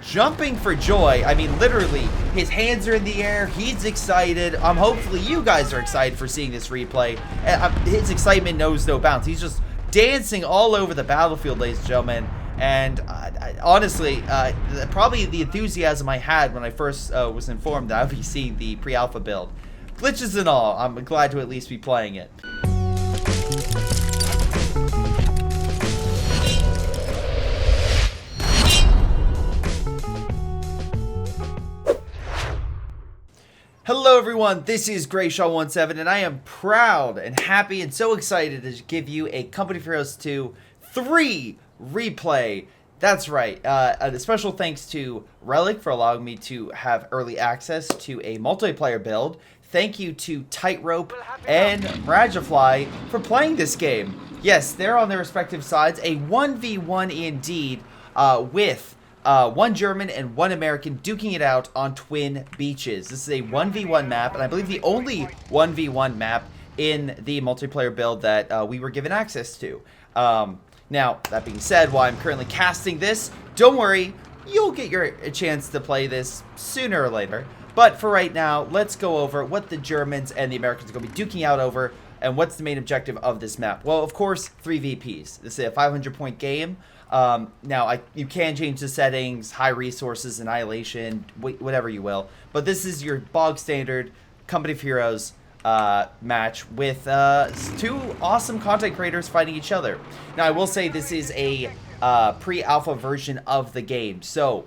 jumping for joy. I mean, literally, his hands are in the air. He's excited. Hopefully you guys are excited for seeing this replay. His excitement knows no bounds. He's just dancing all over the battlefield, ladies and gentlemen. And honestly, probably the enthusiasm I had when I first was informed that I would be seeing the pre-alpha build. Glitches and all, I'm glad to at least be playing it. Hello everyone, this is greyshot17 and I am proud and happy and so excited to give you a Company of Heroes 2 3 replay. That's right, a special thanks to Relic for allowing me to have early access to a multiplayer build. Thank you to Tightrope and Miragefla for playing this game. Yes, they're on their respective sides, a 1v1 indeed, with one German and one American duking it out on Twin Beaches. This is a 1v1 map, and I believe the only 1v1 map in the multiplayer build that we were given access to. Now, that being said, while I'm currently casting this, don't worry, you'll get a chance to play this sooner or later. But for right now, let's go over what the Germans and the Americans are going to be duking out over, and what's the main objective of this map. Well, of course, 3 VPs. This is a 500-point game. Now, you can change the settings, high resources, annihilation, whatever you will. But this is your bog standard Company of Heroes match with two awesome content creators fighting each other. Now, I will say this is a pre-alpha version of the game, so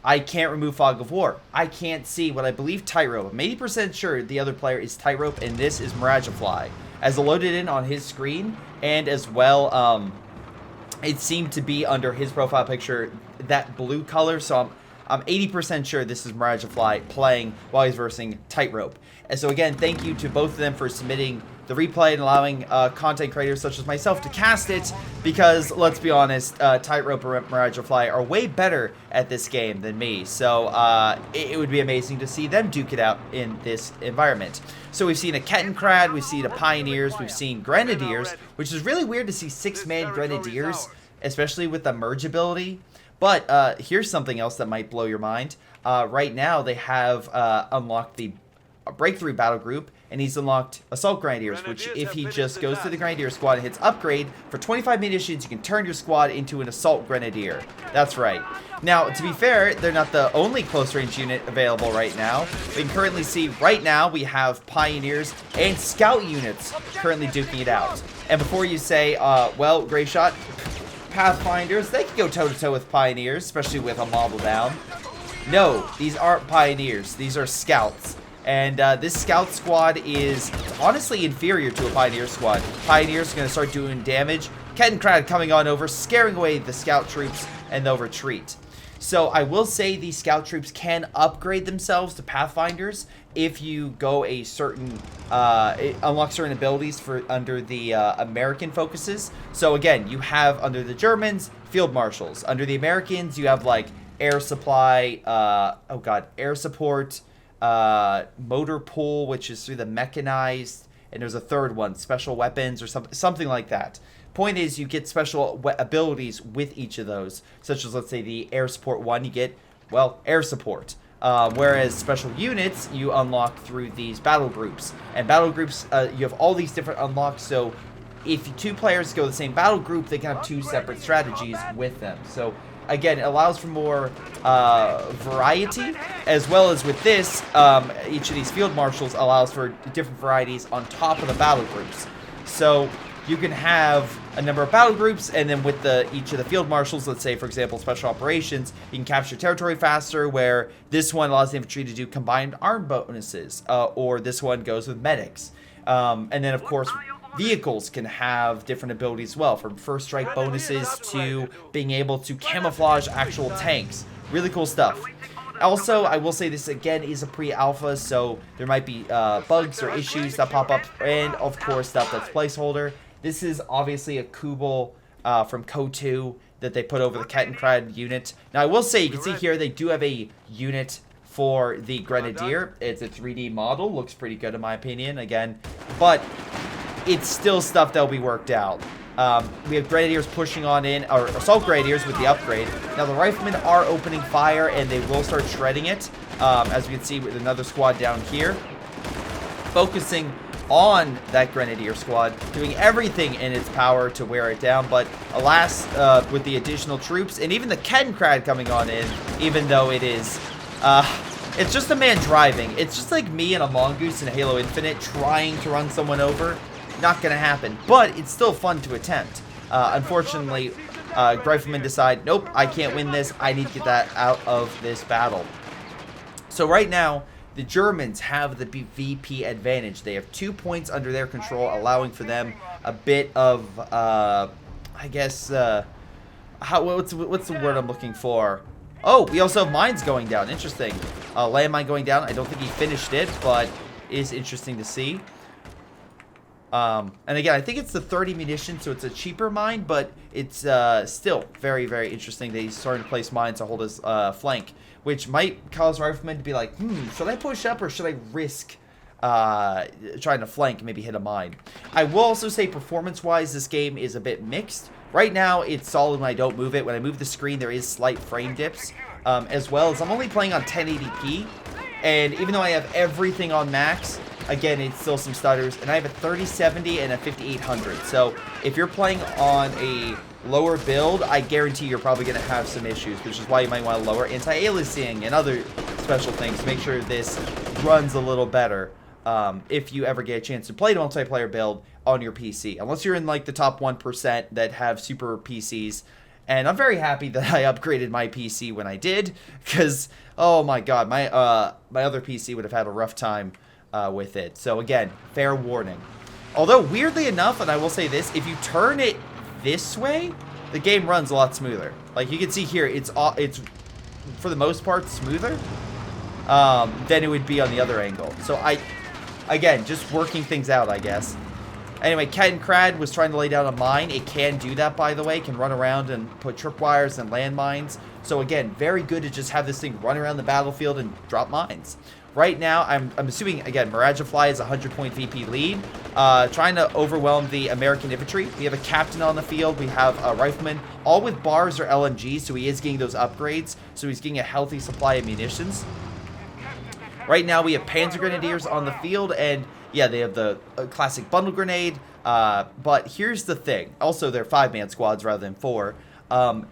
I can't remove Fog of War. I can't see what I believe Tightrope. I'm 80% sure the other player is Tightrope, and this is Miragefla, as loaded in on his screen, and as well, it seemed to be under his profile picture that blue color, so I'm 80% sure this is Miragefla playing while he's versing Tightrope. And so again, thank you to both of them for submitting the replay and allowing content creators such as myself to cast it, because let's be honest, Tightrope and Miragefla are way better at this game than me, so it would be amazing to see them duke it out in this environment. So we've seen a Kettenkrad, we've seen a Pioneers, we've seen Grenadiers, which is really weird to see 6-man Grenadiers, especially with the merge ability. But here's something else that might blow your mind. Right now they have unlocked the Breakthrough Battle Group, and he's unlocked Assault Grenadiers, which if he just goes to the Grenadier squad and hits Upgrade, for 25 munitions you can turn your squad into an Assault Grenadier. That's right. Now, to be fair, they're not the only close-range unit available right now. We can currently see right now we have Pioneers and Scout units currently duking it out. And before you say, well, Greyshot, Pathfinders, they can go toe-to-toe with Pioneers, especially with a model down. No, these aren't Pioneers. These are Scouts. And this Scout squad is honestly inferior to a Pioneer squad. Pioneers are going to start doing damage. Kettenkrad coming on over, scaring away the Scout troops, and they'll retreat. So I will say these Scout troops can upgrade themselves to Pathfinders if you go a certain, unlock certain abilities for under the American focuses. So again, you have under the Germans, Field Marshals. Under the Americans, you have like Air Supply, Air Support, Motor Pool, which is through the Mechanized, and there's a third one, Special Weapons or something like that. Point is, you get special abilities with each of those, such as, let's say, the Air Support one, you get, well, Air Support. Whereas special units, you unlock through these battle groups. And battle groups, you have all these different unlocks, so if two players go the same battle group, they can have two separate strategies with them. So, again, it allows for more variety, as well as with this, each of these Field Marshals allows for different varieties on top of the battle groups. So you can have a number of battle groups, and then with each of the Field Marshals, let's say, for example, Special Operations, you can capture territory faster, where this one allows the infantry to do combined arm bonuses, or this one goes with medics. And then, of course, vehicles can have different abilities as well, from first strike bonuses to being able to camouflage actual tanks. Really cool stuff. Also, I will say this again is a pre-alpha, so there might be bugs or issues that pop up, and of course stuff that's placeholder. This is obviously a Kubel from KO2 that they put over the Kettenkrad unit. Now, I will say, you can see here they do have a unit for the Grenadier. It's a 3D model, looks pretty good in my opinion, again, but it's still stuff that'll be worked out. We have Grenadiers pushing on in, or Assault Grenadiers with the upgrade. Now the Riflemen are opening fire, and they will start shredding it, as we can see with another squad down here. Focusing on that Grenadier squad, doing everything in its power to wear it down, but alas, with the additional troops, and even the Kettenkrad coming on in, even though it is, it's just a man driving. It's just like me and a Mongoose in Halo Infinite trying to run someone over. Not gonna happen, but it's still fun to attempt. Unfortunately, Riflemen decide, nope, I can't win this. I need to get that out of this battle. So right now, the Germans have the VP advantage. They have 2 points under their control, allowing for them a bit of, I guess, what's the word I'm looking for? Oh, we also have mines going down. Interesting. Landmine going down. I don't think he finished it, but it is interesting to see. And again, I think it's the 30 munitions, so it's a cheaper mine, but it's still very, very interesting that he's starting to place mines to hold his flank, which might cause Riflemen to be like, should I push up or should I risk trying to flank, maybe hit a mine? I will also say performance-wise, this game is a bit mixed. Right now, it's solid when I don't move it. When I move the screen, there is slight frame dips, as well as I'm only playing on 1080p, and even though I have everything on max, again, it's still some stutters, and I have a 3070 and a 5800. So if you're playing on a lower build, I guarantee you're probably going to have some issues, which is why you might want to lower anti-aliasing and other special things to make sure this runs a little better if you ever get a chance to play a multiplayer build on your PC. Unless you're in like the top 1% that have super PCs. And I'm very happy that I upgraded my PC when I did, because, oh my god, my other PC would have had a rough time with it. So again, fair warning. Although weirdly enough, and I will say this, if you turn it this way, the game runs a lot smoother. Like you can see here, it's for the most part smoother than it would be on the other angle. So again, just working things out, I guess. Anyway, Kettenkrad was trying to lay down a mine. It can do that, by the way. It can run around and put tripwires and landmines. So again, very good to just have this thing run around the battlefield and drop mines. Right now, I'm assuming, again, Miragefla is a 100-point VP lead, trying to overwhelm the American infantry. We have a captain on the field. We have a rifleman, all with bars or LMGs, so he is getting those upgrades. So he's getting a healthy supply of munitions. Right now, we have Panzer Grenadiers on the field, and yeah, they have the classic bundle grenade. But here's the thing. Also, they're 5-man squads rather than 4.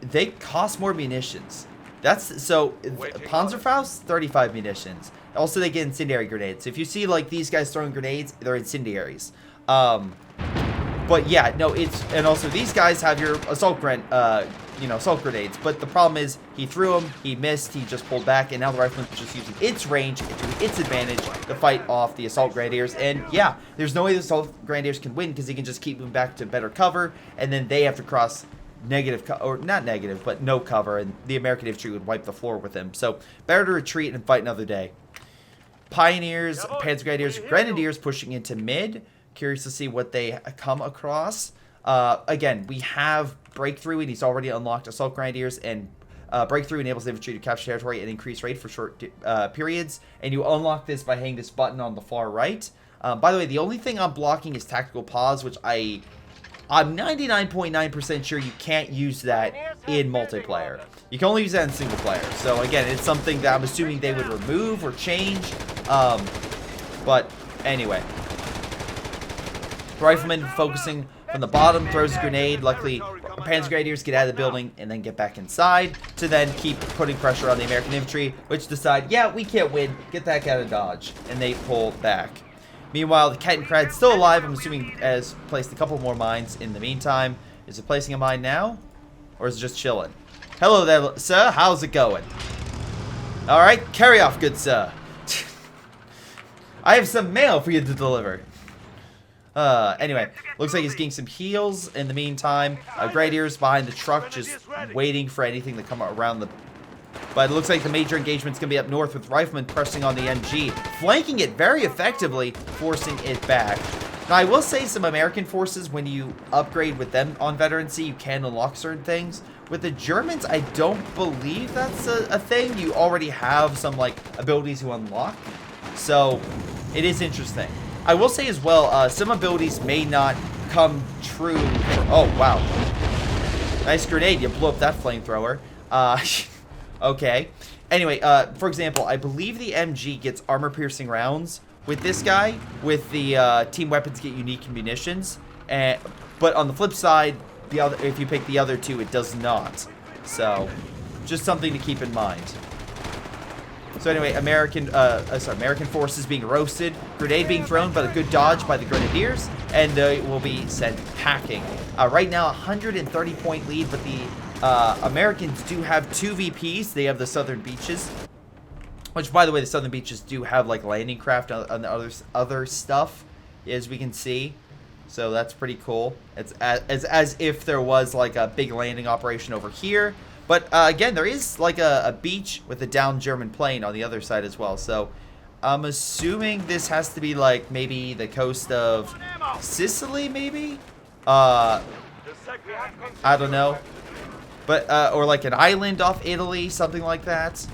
They cost more munitions. So Panzerfaust, 35 munitions. Also, they get incendiary grenades. So if you see like these guys throwing grenades, they're incendiaries. But yeah, no, and also these guys have your assault grenades. But the problem is he threw them, he missed, he just pulled back, and now the rifleman's just using its range to its advantage to fight off the assault grenadiers. And yeah, there's no way the assault grenadiers can win because he can just keep moving back to better cover, and then they have to cross or not negative, but no cover, and the American infantry would wipe the floor with him. So better to retreat and fight another day. Pioneers, Panzer Grenadiers pushing into mid. Curious to see what they come across. Again, we have Breakthrough, and he's already unlocked Assault Grenadiers, and Breakthrough enables the infantry to capture territory and increase rate for short periods. And you unlock this by hitting this button on the far right. By the way, the only thing I'm blocking is Tactical Pause, which I'm 99.9% sure you can't use that in multiplayer. You can only use that in single player. So again, it's something that I'm assuming they would remove or change. But anyway. Rifleman focusing from the bottom, throws a grenade. Luckily, Panzer Grenadiers get out of the building and then get back inside to then keep putting pressure on the American infantry, which decide, yeah, we can't win. Get that out of dodge. And they pull back. Meanwhile, the Kettenkrad's still alive. I'm assuming has placed a couple more mines in the meantime. Is it placing a mine now? Or is it just chilling? Hello there, sir. How's it going? Alright, carry off, good sir. I have some mail for you to deliver. Anyway, looks like he's getting some heals in the meantime. Grenadiers behind the truck just waiting for anything to come around the... But it looks like the major engagement's going to be up north with Riflemen pressing on the MG, flanking it very effectively, forcing it back. Now, I will say some American forces, when you upgrade with them on veterancy, you can unlock certain things. With the Germans, I don't believe that's a thing. You already have some, like, abilities to unlock. So, it is interesting. I will say as well, some abilities may not come true. Oh, wow. Nice grenade. You blew up that flamethrower. Okay. Anyway, for example, I believe the MG gets armor-piercing rounds with this guy. With the team weapons get unique munitions. But on the flip side, if you pick the other two, it does not. So, just something to keep in mind. So anyway, American forces being roasted, grenade being thrown, but a good dodge by the Grenadiers, and they will be sent packing. Right now, 130-point lead, but the Americans do have 2 VPs. They have the Southern Beaches, which, by the way, the Southern Beaches do have like landing craft on the other stuff, as we can see. So that's pretty cool. It's as if there was like a big landing operation over here. But again, there is like a beach with a downed German plane on the other side as well. So I'm assuming this has to be like maybe the coast of Sicily, maybe? I don't know. But or like an island off Italy, something like that.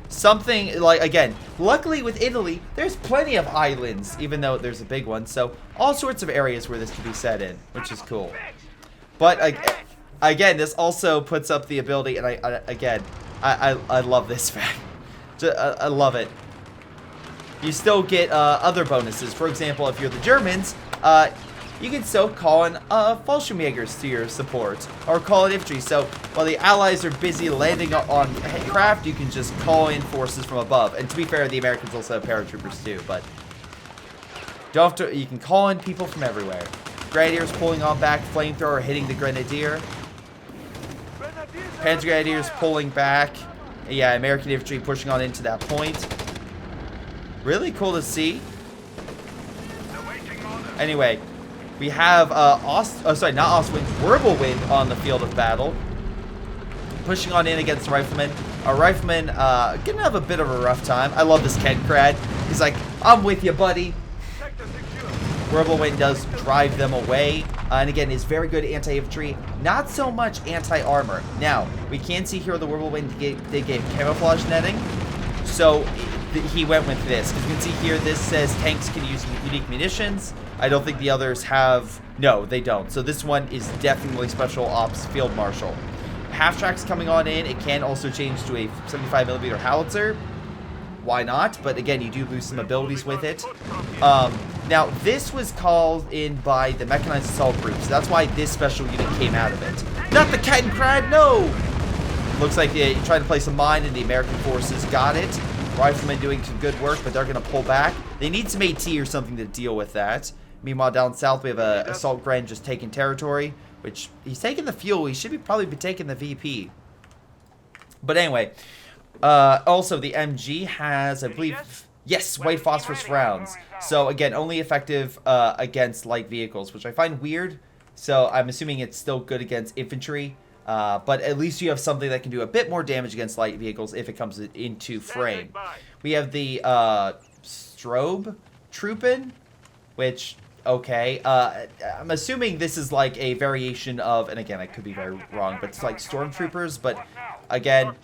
Something like, again, luckily with Italy, there's plenty of islands, even though there's a big one. So all sorts of areas where this could be set in, which is cool. But again, this also puts up the ability, and I love this fact. I love it. You still get other bonuses. For example, if you're the Germans, you can still call in Fallschirmjägers to your support, or call in infantry. So while the allies are busy landing on craft, you can just call in forces from above. And to be fair, the Americans also have paratroopers too, but don't have to. You can call in people from everywhere. Grenadiers pulling on back, flamethrower hitting the Grenadier. Panzer Grenadiers pulling back. Yeah, American infantry pushing on into that point. Really cool to see. Anyway, we have Whirlwind on the field of battle, pushing on in against the Riflemen. Our Riflemen gonna have a bit of a rough time. I love this Kencrad. He's like, I'm with you, buddy. Whirlwind does drive them away, and again is very good anti-infantry, not so much anti-armor. Now we can see here the Whirlwind they gave camouflage netting, so he went with this. Because you can see here, this says tanks can use unique munitions. I don't think the others have. No, they don't. So this one is definitely Special Ops Field Marshal. Half-track's coming on in. It can also change to a 75mm howitzer. Why not? But again, you do lose some abilities with it. Now, this was called in by the Mechanized Assault Group. So that's why this special unit came out of it. Not the Kencrad, no! Looks like they tried to place a mine and the American forces got it. Riflemen doing some good work, but they're going to pull back. They need some AT or something to deal with that. Meanwhile, down south, we have a Assault Gren just taking territory, which he's taking the fuel. He should probably be taking the VP. But anyway, also the MG has, I believe, yes, white phosphorus rounds. So again, only effective against light vehicles, which I find weird. So I'm assuming it's still good against infantry. But at least you have something that can do a bit more damage against light vehicles if it comes into frame. We have the Strobe Truppen, which, okay, I'm assuming this is like a variation of, and again, I could be very wrong, but it's like Stormtroopers, but again,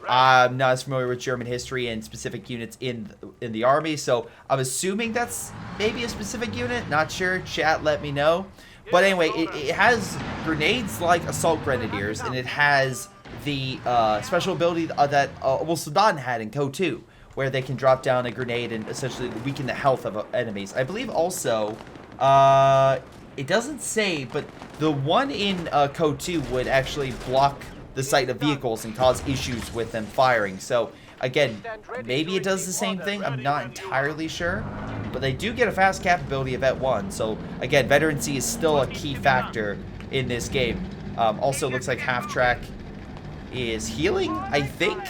I'm not as familiar with German history and specific units in the army, so I'm assuming that's maybe a specific unit, not sure. Chat, let me know. But anyway, it has grenades like Assault Grenadiers, and it has the special ability that Saddam had in Co 2, where they can drop down a grenade and essentially weaken the health of enemies. I believe also, it doesn't say, but the one in Co 2 would actually block the sight of vehicles and cause issues with them firing. So again, maybe it does the same thing. I'm not entirely sure. But they do get a fast capability of vet1. So again, veterancy is still a key factor in this game. Also looks like half-track is healing, I think.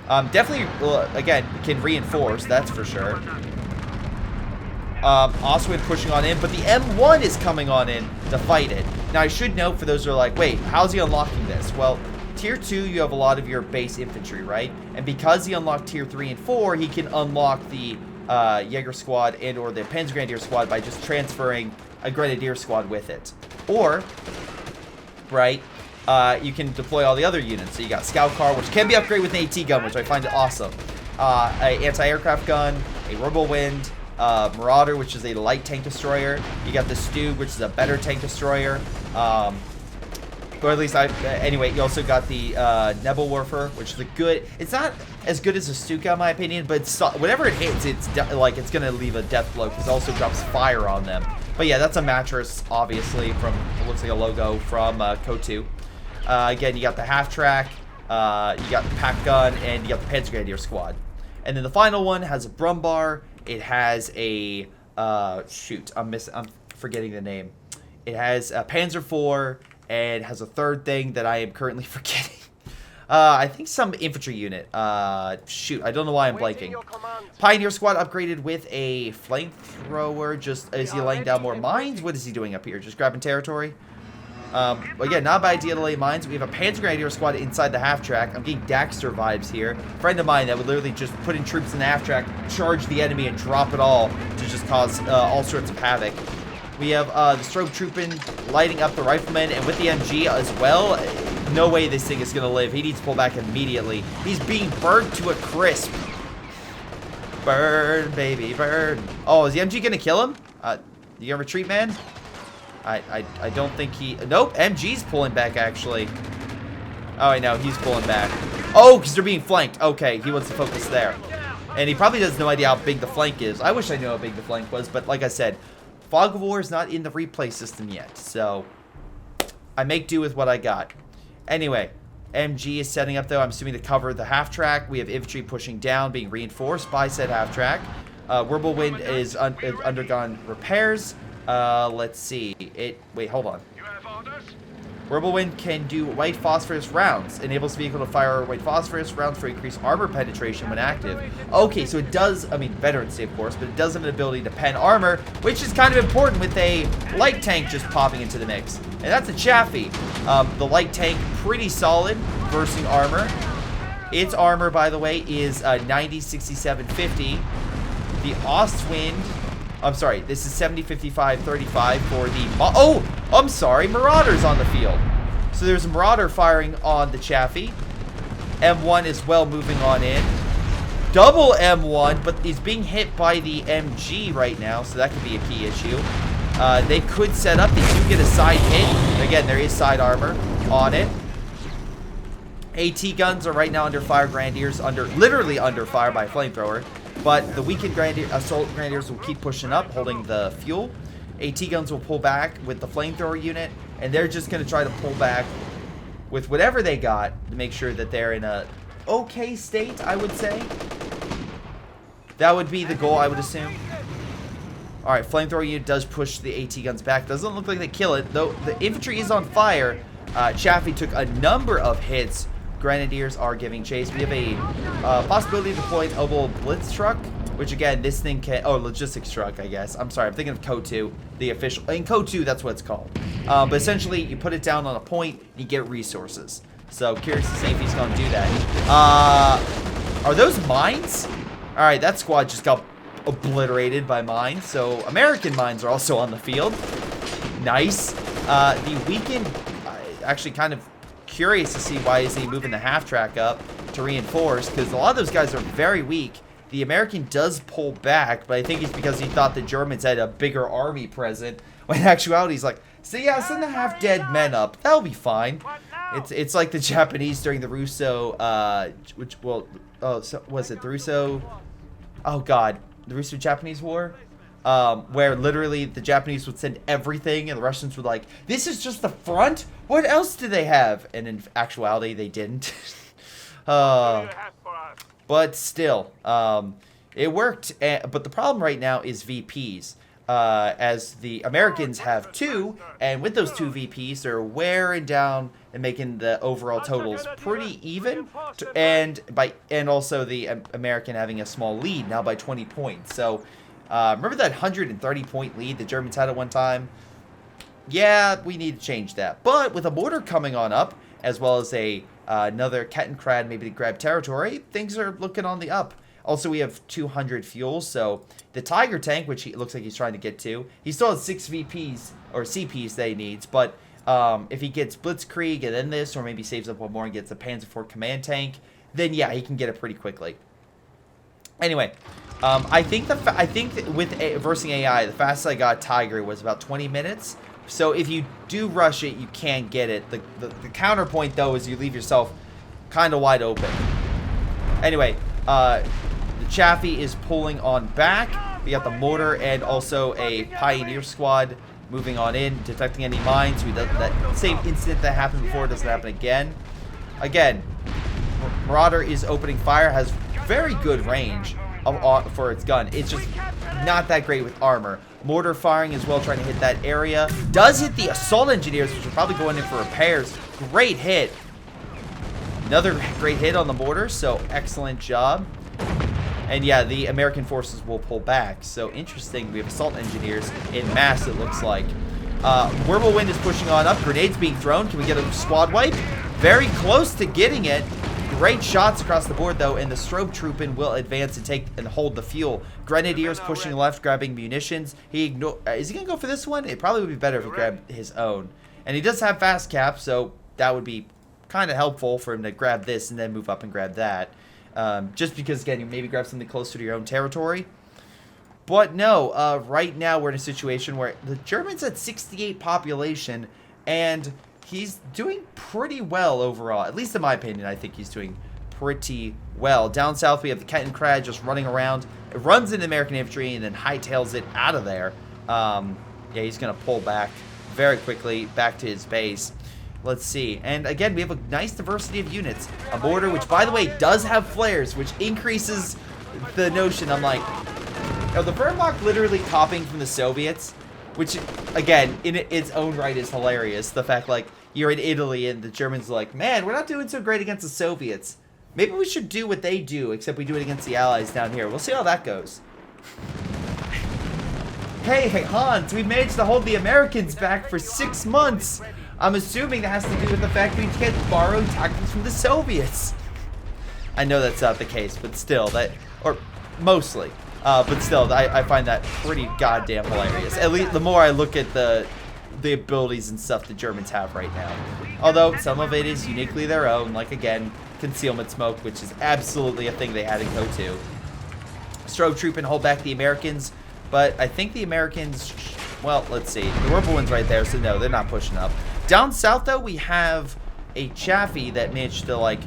Definitely, again, can reinforce, that's for sure. Oswin pushing on in, but the M1 is coming on in to fight it. Now, I should note for those who are like, wait, how's he unlocking this? Well, Tier 2, you have a lot of your base infantry, right? And because he unlocked Tier 3 and 4, he can unlock the Jaeger squad and or the Panzergrenadier squad by just transferring a Grenadier squad with it. Or, right, you can deploy all the other units. So you got Scout Car, which can be upgraded with an AT gun, which I find awesome. A anti-aircraft gun, a Whirlwind, Marauder, which is a light tank destroyer. You got the Stug, which is a better tank destroyer. Or at least anyway, you also got the Nebelwerfer, which is a good. It's not as good as a Stuka in my opinion, but it's, whenever it hits, it's gonna leave a death blow because it also drops fire on them. But yeah, that's a mattress, obviously, from it looks like a logo from KO2. Again, you got the half track, you got the pack gun, and you got the Panzergrenadier squad. And then the final one has a Brumbar. It has a shoot, I'm forgetting the name. It has a Panzer IV. And has a third thing that I am currently forgetting. I think some infantry unit. Shoot, I don't know why I'm blanking. Pioneer squad upgraded with a flamethrower. Just, is he laying down more mines? What is he doing up here? Just grabbing territory? Again, not a bad idea to lay mines. We have a Panzergrenadier squad inside the half-track. I'm getting Daxter vibes here. Friend of mine that would literally just put in troops in the half-track, charge the enemy, and drop it all to just cause all sorts of havoc. We have the strobe trooping, lighting up the rifleman, and with the MG as well, no way this thing is going to live. He needs to pull back immediately. He's being burned to a crisp. Burn, baby, burn. Oh, is the MG going to kill him? You gonna retreat, man? I don't think he... Nope, MG's pulling back, actually. Oh, I know, he's pulling back. Oh, because they're being flanked. Okay, he wants to focus there. And he probably has no idea how big the flank is. I wish I knew how big the flank was, but like I said... Fog of War is not in the replay system yet, so I make do with what I got. Anyway, MG is setting up, though, I'm assuming to cover the half-track. We have infantry pushing down, being reinforced by said half-track. Whirlwind is undergone repairs. Let's see. Wait, hold on. Whirlwind can do white phosphorus rounds. Enables vehicle to fire white phosphorus rounds for increased armor penetration when active. Okay, so it does, I mean, veterancy, of course, but it does have an ability to pen armor, which is kind of important with a light tank just popping into the mix. And that's a Chaffee. The light tank, pretty solid, versing armor. Its armor, by the way, is 90, 67, 50. The Ostwind... I'm sorry, this is 70, 55, 35 for the... Oh, I'm sorry, Marauder's on the field. So there's a Marauder firing on the Chaffee. M1 is well moving on in. Double M1, but he's being hit by the MG right now, so that could be a key issue. They could set up. They do get a side hit. Again, there is side armor on it. AT guns are right now under fire. Grenadiers literally under fire by a flamethrower. But the weakened assault grenadiers will keep pushing up, holding the fuel. AT guns will pull back with the flamethrower unit, and they're just going to try to pull back with whatever they got to make sure that they're in a okay state, I would say. That would be the goal, I would assume. Alright, flamethrower unit does push the AT guns back. Doesn't look like they kill it, though the infantry is on fire. Chaffee took a number of hits. Grenadiers are giving chase. We have a possibility to deploy an Oval Blitz truck, which again, this thing can... Oh, logistics truck, I guess. I'm sorry, I'm thinking of KO2, the official... In KO2, that's what it's called. But essentially, you put it down on a point, and you get resources. So, curious to see if he's going to do that. Are those mines? Alright, that squad just got obliterated by mines. So, American mines are also on the field. Nice. The weakened... actually kind of... curious to see why is he moving the half-track up to reinforce, because a lot of those guys are very weak. The American does pull back, but I think it's because he thought the Germans had a bigger army present, when in actuality he's like, so yeah, send the half-dead men up. That'll be fine. It's like the Japanese during the Russo, was it the Russo, oh god, the Russo-Japanese War? Where literally the Japanese would send everything and the Russians would like, this is just the front? What else do they have? And in actuality, they didn't. But still, it worked. But the problem right now is VPs. As the Americans have 2, and with those 2 VPs, they're wearing down and making the overall totals pretty even. And also the American having a small lead now by 20 points. So... remember that 130-point lead the Germans had at one time? Yeah, we need to change that. But with a mortar coming on up, as well as another Kettenkrad maybe to grab territory, things are looking on the up. Also, we have 200 fuel, so the Tiger tank, which it looks like he's trying to get to, he still has 6 VPs, or CPs that he needs, but if he gets Blitzkrieg and then this, or maybe saves up one more and gets a Panzer IV command tank, then yeah, he can get it pretty quickly. Anyway, I think with versing AI, the fastest I got Tiger was about 20 minutes. So if you do rush it, you can get it. The counterpoint, though, is you leave yourself kind of wide open. Anyway, the Chaffee is pulling on back. We got the mortar and also a Pioneer squad moving on in, detecting any mines. That same incident that happened before doesn't happen again. Again, Marauder is opening fire, has very good range for its gun. It's just not that great with armor. Mortar firing as well, trying to hit that area. Does hit the assault engineers, which are probably going in for repairs. Great hit. Another great hit on the mortar, so excellent job. And yeah, the American forces will pull back. So interesting, we have assault engineers in mass, it looks like. Whirlwind is pushing on up. Grenades being thrown. Can we get a squad wipe? Very close to getting it. Great shots across the board, though, and the strobe trooping will advance and take and hold the fuel. Grenadiers pushing left, grabbing munitions. Is he going to go for this one? It probably would be better if he grabbed his own. And he does have fast cap, so that would be kind of helpful for him to grab this and then move up and grab that. Just because, again, you maybe grab something closer to your own territory. But no, right now we're in a situation where the Germans at 68 population, and he's doing pretty well overall. At least in my opinion, I think he's doing pretty well. Down south, we have the Kettenkrad just running around. It runs into American infantry and then hightails it out of there. Yeah, he's going to pull back very quickly back to his base. Let's see. And again, we have a nice diversity of units. A mortar, which, by the way, does have flares, which increases the notion. I'm like, oh, the Wehrmacht literally copying from the Soviets. Which, again, in its own right is hilarious. The fact, like, you're in Italy and the Germans are like, man, we're not doing so great against the Soviets. Maybe we should do what they do, except we do it against the Allies down here. We'll see how that goes. Hey, Hans, we managed to hold the Americans back for 6 months. I'm assuming that has to do with the fact we can't borrow tactics from the Soviets. I know that's not the case, but still, or mostly. But still, I find that pretty goddamn hilarious. At least the more I look at the abilities and stuff the Germans have right now. Although some of it is uniquely their own, like again, concealment smoke, which is absolutely a thing they had in KO2. Strobe troop and hold back the Americans, but I think the Americans, well, let's see. The Whirlwind's right there, so no, they're not pushing up. Down south, though, we have a Chaffee that managed to, like,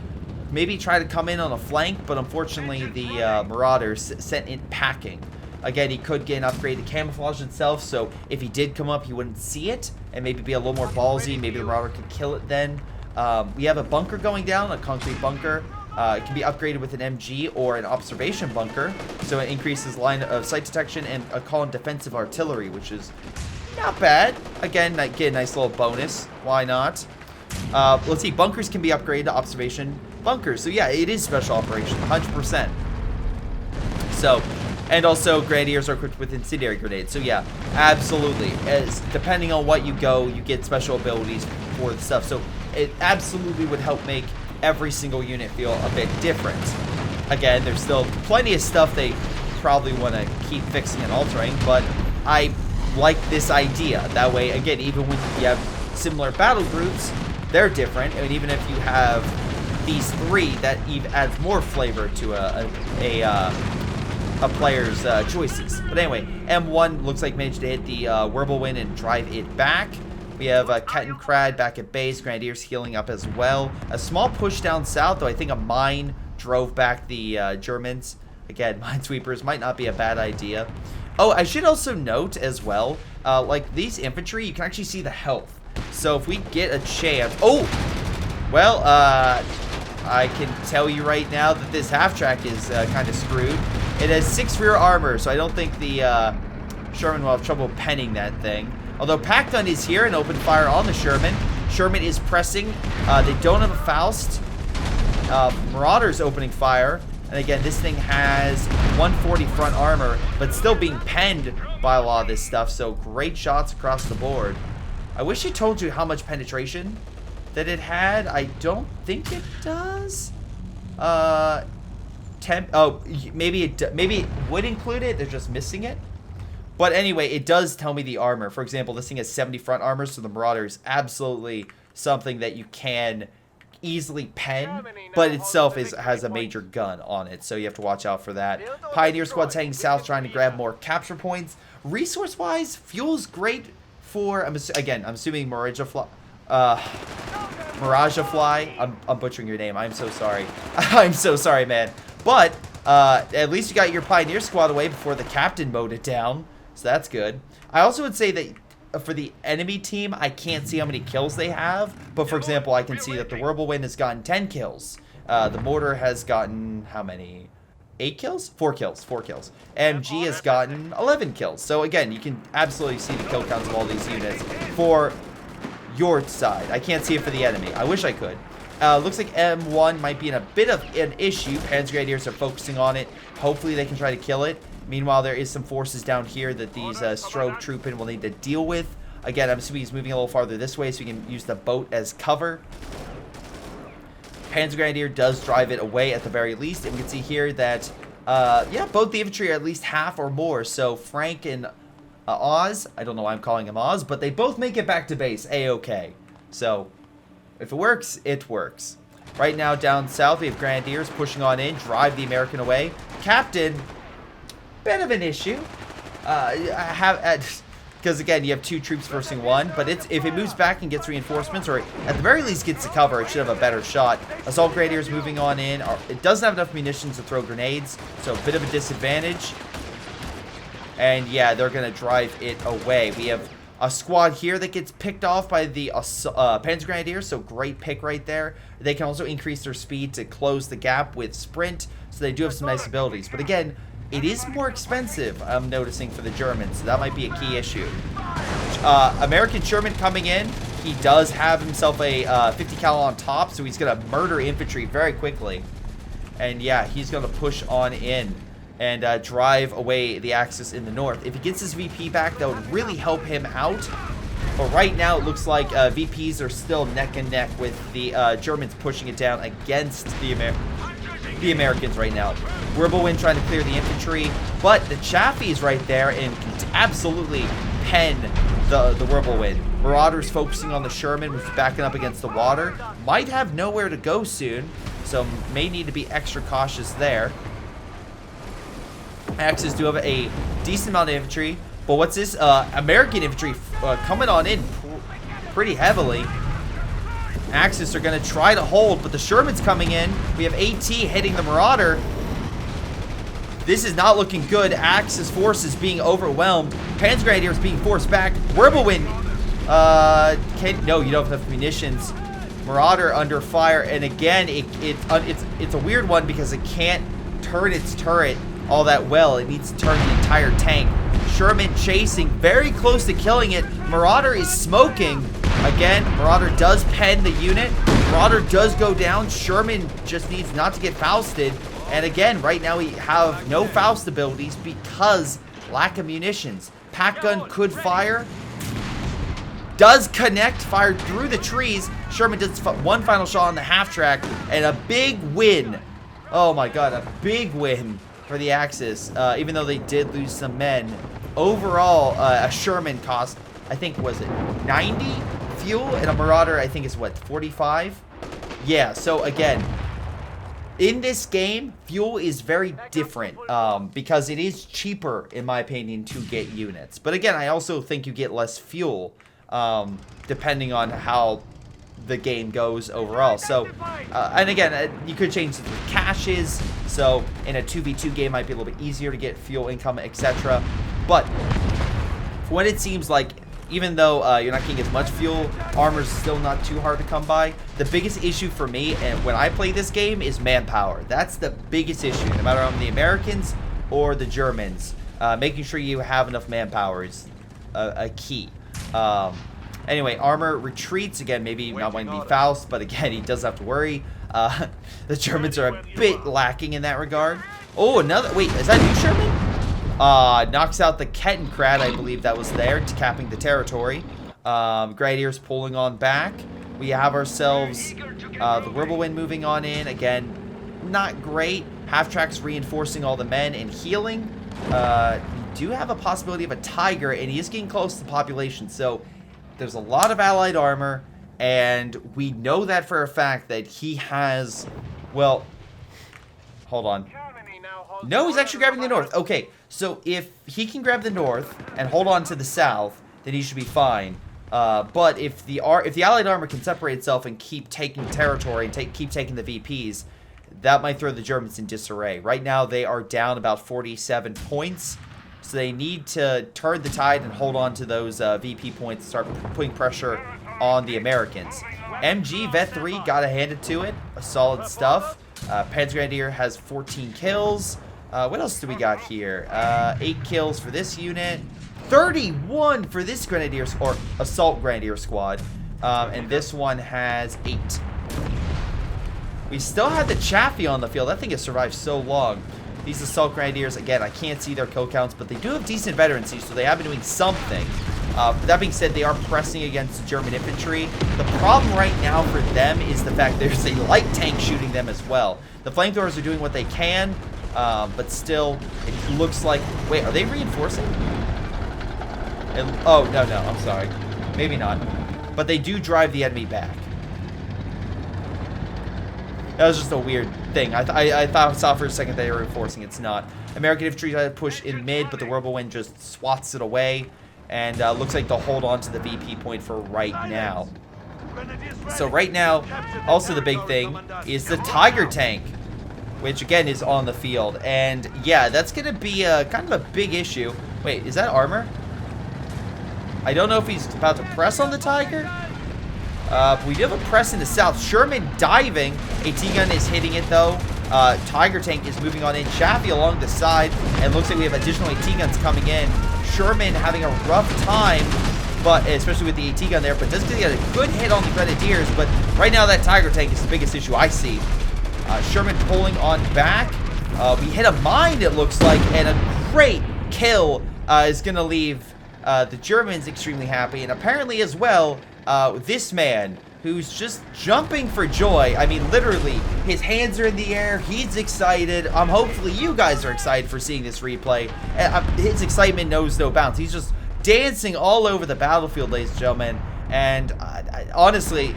maybe try to come in on a flank, but unfortunately the Marauders sent in packing. Again, he could get an upgrade to camouflage itself, so if he did come up, he wouldn't see it, and maybe be a little more ballsy. Maybe the Marauder could kill it then. We have a bunker going down, a concrete bunker. It can be upgraded with an MG or an observation bunker, so it increases line of sight detection and a call in defensive artillery, which is not bad. Again, get a nice little bonus. Why not? Let's see, bunkers can be upgraded to observation bunkers. So yeah, it is special operation, 100%. So, and also grenadiers are equipped with incendiary grenades. So yeah, absolutely. As depending on what you go, you get special abilities for the stuff. So it absolutely would help make every single unit feel a bit different. Again, there's still plenty of stuff they probably want to keep fixing and altering, but I like this idea. That way, again, even when you have similar battle groups, they're different. I mean, even if you have these three, that even adds more flavor to a player's choices. But anyway, M1 looks like managed to hit the Whirlwind and drive it back. We have Kettenkrad back at base, Grenadiers healing up as well. A small push down south, though I think a mine drove back the Germans. Again, minesweepers might not be a bad idea. Oh, I should also note as well, like these infantry, you can actually see the health. So if we get a chance, oh, well, I can tell you right now that this half-track is kind of screwed. It has 6 rear armor, so I don't think the Sherman will have trouble penning that thing. Although Pack Gun is here and open fire on the Sherman. Sherman is pressing. They don't have a Faust. Marauder's opening fire. And again, this thing has 140 front armor, but still being penned by a lot of this stuff. So great shots across the board. I wish it told you how much penetration that it had. I don't think it does. Oh, maybe it would include it. They're just missing it. But anyway, it does tell me the armor. For example, this thing has 70 front armor, so the Marauder is absolutely something that you can easily pen, but itself has a major gun on it, so you have to watch out for that. Pioneer Squad's heading south, trying to grab more capture points. Resource-wise, fuel's great for, I'm assuming Miragefla. I'm butchering your name. I'm so sorry. I'm so sorry, man. But at least you got your Pioneer Squad away before the captain mowed it down, so that's good. I also would say that for the enemy team, I can't see how many kills they have, but for example, I can see that the Whirlwind has gotten 10 kills. The Mortar has gotten, how many? 8 kills? 4 kills. 4 kills. MG has gotten 11 kills. So again, you can absolutely see the kill counts of all these units for your side. I can't see it for the enemy. I wish I could. Looks like M1 might be in a bit of an issue. Panzergrenadiers are focusing on it. Hopefully they can try to kill it. Meanwhile, there is some forces down here that these strobe trooping will need to deal with. Again, I'm assuming he's moving a little farther this way so we can use the boat as cover. Panzergrenadier does drive it away at the very least. And we can see here that, yeah, both the infantry are at least half or more. So Frank and Oz, I don't know why I'm calling him Oz, but they both make it back to base A-okay. So if it works, it works. Right now down south, we have Grenadiers pushing on in, drive the American away. Captain, bit of an issue. Because again, you have 2 troops versus 1, but if it moves back and gets reinforcements, or at the very least gets to cover, it should have a better shot. Assault Grenadiers moving on in. It doesn't have enough munitions to throw grenades, so a bit of a disadvantage. And yeah, they're going to drive it away. We have a squad here that gets picked off by the Panzer Grenadiers, so great pick right there. They can also increase their speed to close the gap with sprint, so they do have some nice abilities. But again, it is more expensive, I'm noticing, for the Germans, so that might be a key issue. American Sherman coming in. He does have himself a 50 cal on top, so he's going to murder infantry very quickly. And yeah, he's going to push on in and drive away the Axis in the north. If he gets his VP back, that would really help him out. But right now, it looks like VPs are still neck and neck with the Germans pushing it down against the Americans right now. Whirlwind trying to clear the infantry, but the Chaffee's right there and can absolutely pen the Whirlwind. Marauders focusing on the Sherman, who's backing up against the water. Might have nowhere to go soon, so may need to be extra cautious there. Axis do have a decent amount of infantry, but what's this? American infantry coming on in pretty heavily. Axis are going to try to hold, but the Sherman's coming in. We have AT hitting the Marauder. This is not looking good. Axis forces being overwhelmed. Panzergrenadiers being forced back. Whirlwind. No, you don't have enough munitions. Marauder under fire, and again, it's a weird one because it can't turn its turret all that well. It needs to turn the entire tank. Sherman chasing, very close to killing it. Marauder is smoking. Again, Marauder does pen the unit. Marauder does go down. Sherman just needs not to get Fausted. And again, right now we have no Faust abilities because lack of munitions. Pack gun could fire. Does connect, fired through the trees. Sherman does one final shot on the half track, and a big win. Oh my god, a big win for the Axis, even though they did lose some men. Overall, a Sherman cost, I think, was it 90 fuel? And a Marauder, I think, is what, 45? Yeah, so again, in this game, fuel is very different because it is cheaper, in my opinion, to get units. But again, I also think you get less fuel depending on how the game goes overall. So, and again, you could change the caches. So, in a 2v2 game, it might be a little bit easier to get fuel income, etc. But when it seems like, even though you're not getting as much fuel, armor's still not too hard to come by. The biggest issue for me, and when I play this game, is manpower. That's the biggest issue, no matter on the Americans or the Germans. Making sure you have enough manpower is a key. Anyway, armor retreats. Again, maybe not wanting to be Faust, but again, he does have to worry. The Germans are a bit lacking in that regard. Oh, another... Wait, is that new Sherman? Knocks out the Kettenkrad, I believe that was there, capping the territory. Grenadiers pulling on back. We have ourselves the Whirlwind moving on in. Again, not great. Half-tracks reinforcing all the men and healing. We do have a possibility of a Tiger, and he is getting close to the population, so there's a lot of allied armor. And we know that for a fact that he has, well, hold on. No, he's actually grabbing the north. Okay, so if he can grab the north and hold on to the south, then he should be fine. But if the Allied armor can separate itself and keep taking territory and keep taking the VPs, that might throw the Germans in disarray. Right now, they are down about 47 points. So they need to turn the tide and hold on to those VP points and start putting pressure on the Americans. MG, Vet 3, gotta hand it to it. Solid stuff. Panzer Grenadier has 14 kills. What else do we got here? 8 kills for this unit. 31 for this Grenadier, or Assault Grenadier squad. And this one has 8. We still had the Chaffee on the field. That thing has survived so long. These Assault Grenadiers, again, I can't see their kill counts, but they do have decent veterancy, so they have been doing something. That being said, they are pressing against German infantry. The problem right now for them is the fact there's a light tank shooting them as well. The flamethrowers are doing what they can, but still, it looks like... Wait, are they reinforcing? Oh, no, I'm sorry. Maybe not. But they do drive the enemy back. That was just a weird thing. I saw for a second they were reinforcing. It's not. American infantry tried to push in mid, but the whirlwind just swats it away. And looks like they'll hold on to the VP point for right now. So right now, also the big thing is the Tiger tank, which again is on the field. And yeah, that's going to be kind of a big issue. Wait, is that armor? I don't know if he's about to press on the Tiger. We do have a press in the south. Sherman diving. AT gun is hitting it though. Tiger tank is moving on in. Chaffee along the side. And looks like we have additional AT guns coming in. Sherman having a rough time, but especially with the AT gun there, but does get a good hit on the Grenadiers. But right now that Tiger tank is the biggest issue I see. Sherman pulling on back. We hit a mine, it looks like, and a great kill is going to leave the Germans extremely happy. And apparently as well, this man who's just jumping for joy. I mean, literally, his hands are in the air. He's excited. Hopefully you guys are excited for seeing this replay. His excitement knows no bounds. He's just dancing all over the battlefield, ladies and gentlemen. And honestly,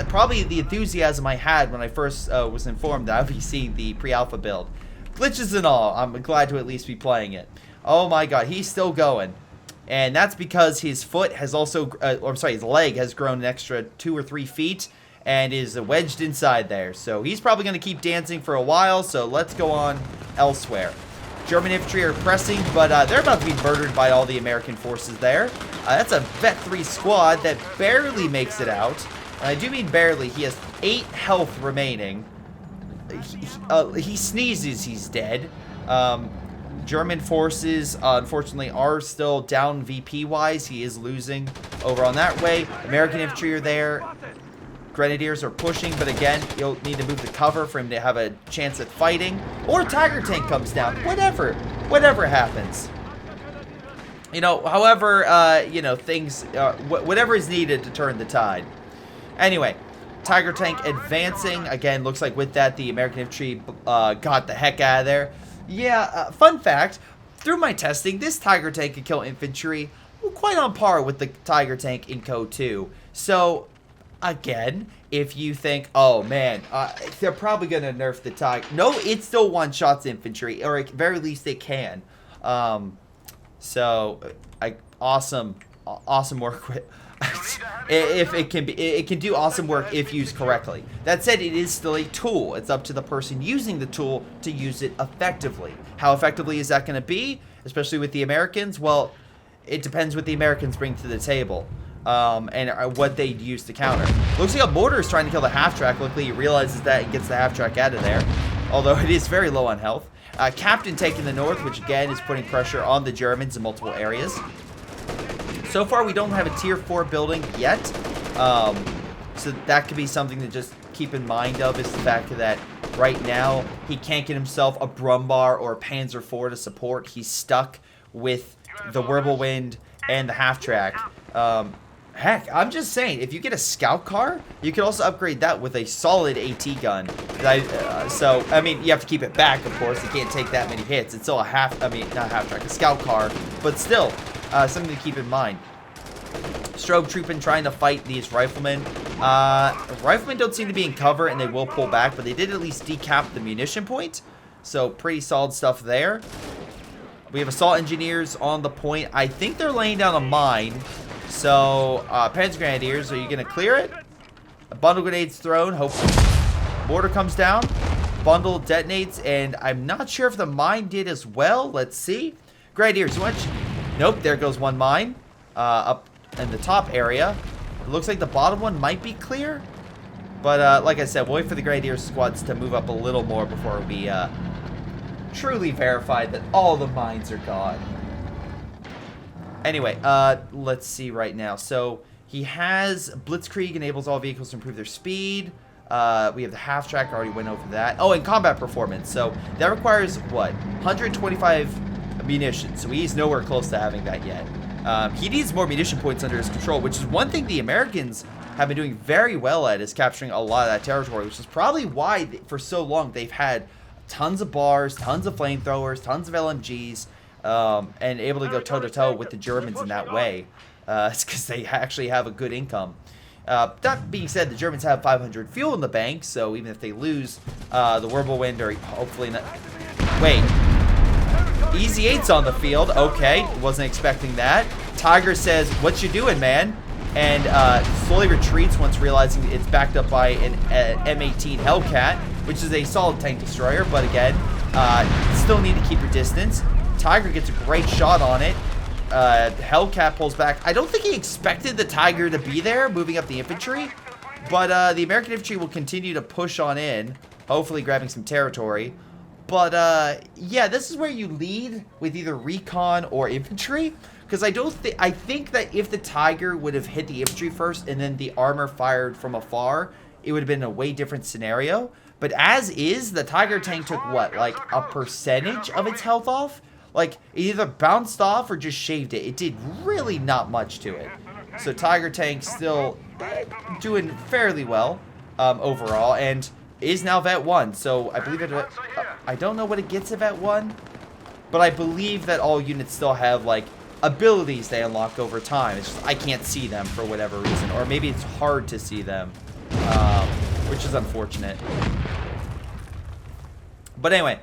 probably the enthusiasm I had when I first was informed that I would be seeing the pre-alpha build. Glitches and all, I'm glad to at least be playing it. Oh my god, he's still going. And that's because his foot has also, his leg has grown an extra 2 or 3 feet and is wedged inside there. So he's probably going to keep dancing for a while, so let's go on elsewhere. German infantry are pressing, but they're about to be murdered by all the American forces there. That's a Vet 3 squad that barely makes it out. And I do mean barely. He has 8 health remaining. He sneezes, he's dead. German forces, unfortunately, are still down VP-wise. He is losing over on that way. American infantry are there. Grenadiers are pushing, but again, you'll need to move the cover for him to have a chance at fighting. Or Tiger tank comes down. Whatever happens. You know, however, you know, things, whatever is needed to turn the tide. Anyway, Tiger tank advancing. Again, looks like with that, the American infantry got the heck out of there. Yeah, fun fact, through my testing, this Tiger tank can kill infantry quite on par with the Tiger tank in Code 2. So, again, if you think, oh man, they're probably going to nerf the Tiger. No, it still one-shots infantry, or at very least it can. Awesome work with... if it can do awesome work if used correctly. That said, it is still a tool. It's up to the person using the tool to use it effectively. How effectively is that going to be, especially with the Americans? Well, it depends what the Americans bring to the table and what they use to counter. Looks like a mortar is trying to kill the half-track. Luckily, he realizes that and gets the half-track out of there, although it is very low on health. Captain taking the north, which again is putting pressure on the Germans in multiple areas. So far, we don't have a tier 4 building yet, so that could be something to just keep in mind of, is the fact that right now he can't get himself a Brumbar or a Panzer IV to support. He's stuck with the Whirlwind and the half-track. Heck, I'm just saying, if you get a scout car, you can also upgrade that with a solid AT gun. So, I mean, you have to keep it back, of course. You can't take that many hits. It's still a scout car, but still, something to keep in mind. Strobe trooping, trying to fight these riflemen. Riflemen don't seem to be in cover, and they will pull back, but they did at least decap the munition point. So, pretty solid stuff there. We have assault engineers on the point. I think they're laying down a mine. So, Panzer Grenadiers, are you going to clear it? A bundle grenades thrown. Hopefully, mortar comes down. Bundle detonates, and I'm not sure if the mine did as well. Let's see. Grenadiers, nope, there goes one mine. Up in the top area. It looks like the bottom one might be clear. But, like I said, we'll wait for the Grenadier squads to move up a little more before we, truly verify that all the mines are gone. Anyway, let's see right now. So, he has Blitzkrieg enables all vehicles to improve their speed. We have the half track, already went over that. Oh, and combat performance. So, that requires, what? 125 munitions. So, he's nowhere close to having that yet. He needs more munition points under his control, which is one thing the Americans have been doing very well at, is capturing a lot of that territory, which is probably why, for so long, they've had tons of bars, tons of flamethrowers, tons of LMGs, and able to go toe-to-toe with the Germans in that way. It's because they actually have a good income. That being said, the Germans have 500 fuel in the bank, so even if they lose the Whirlwind, or hopefully not... Wait. Easy 8's on the field. Okay, wasn't expecting that. Tiger says, "What you doing, man?" And slowly retreats once realizing it's backed up by an M18 Hellcat, which is a solid tank destroyer, but again, still need to keep your distance. Tiger gets a great shot on it. Hellcat pulls back. I don't think he expected the Tiger to be there, moving up the infantry, but the American infantry will continue to push on in, hopefully grabbing some territory. But, yeah, this is where you lead with either recon or infantry. Because I think that if the Tiger would have hit the infantry first and then the armor fired from afar, it would have been a way different scenario. But as is, the Tiger tank took, what, like a percentage of its health off? Like, it either bounced off or just shaved it. It did really not much to it. So Tiger tank still doing fairly well overall. And... is now Vet 1, so I believe it... I don't know what it gets at Vet 1, but I believe that all units still have, like, abilities they unlock over time. It's just I can't see them for whatever reason, or maybe it's hard to see them, which is unfortunate. But anyway,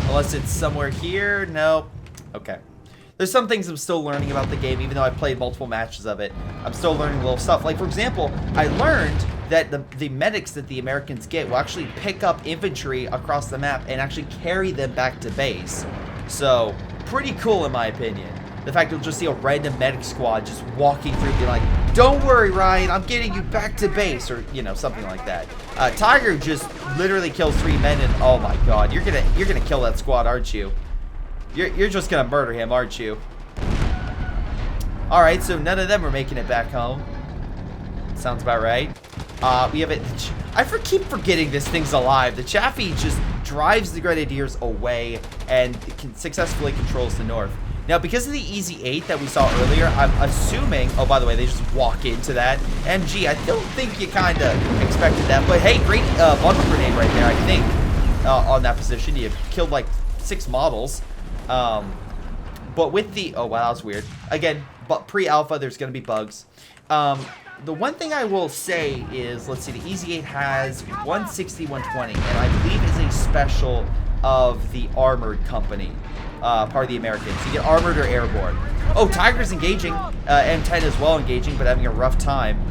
unless it's somewhere here, nope. Okay. There's some things I'm still learning about the game, even though I've played multiple matches of it. I'm still learning little stuff. Like, for example, I learned that the medics that the Americans get will actually pick up infantry across the map and actually carry them back to base. So, pretty cool in my opinion. The fact you'll just see a random medic squad just walking through, being like, "Don't worry, Ryan, I'm getting you back to base," or, you know, something like that. Tiger just literally kills 3 men, and oh my god, you're gonna kill that squad, aren't you? You're just gonna murder him, aren't you? Alright, so none of them are making it back home. Sounds about right. We have it. I keep forgetting this thing's alive. The Chaffee just drives the Grenadiers away and successfully controls the north. Now, because of the Easy 8 that we saw earlier, I'm assuming... Oh, by the way, they just walk into that. MG, I don't think you kind of expected that. But hey, great bundle grenade right there, I think, on that position. You killed like 6 models. But with the... Oh, wow, that was weird. Again, but pre-alpha, there's going to be bugs. The one thing I will say is, let's see, the Easy 8 has 160, 120, and I believe is a special of the Armored Company, part of the Americans. You get Armored or Airborne. Oh, Tiger's engaging, M10 as well engaging, but having a rough time.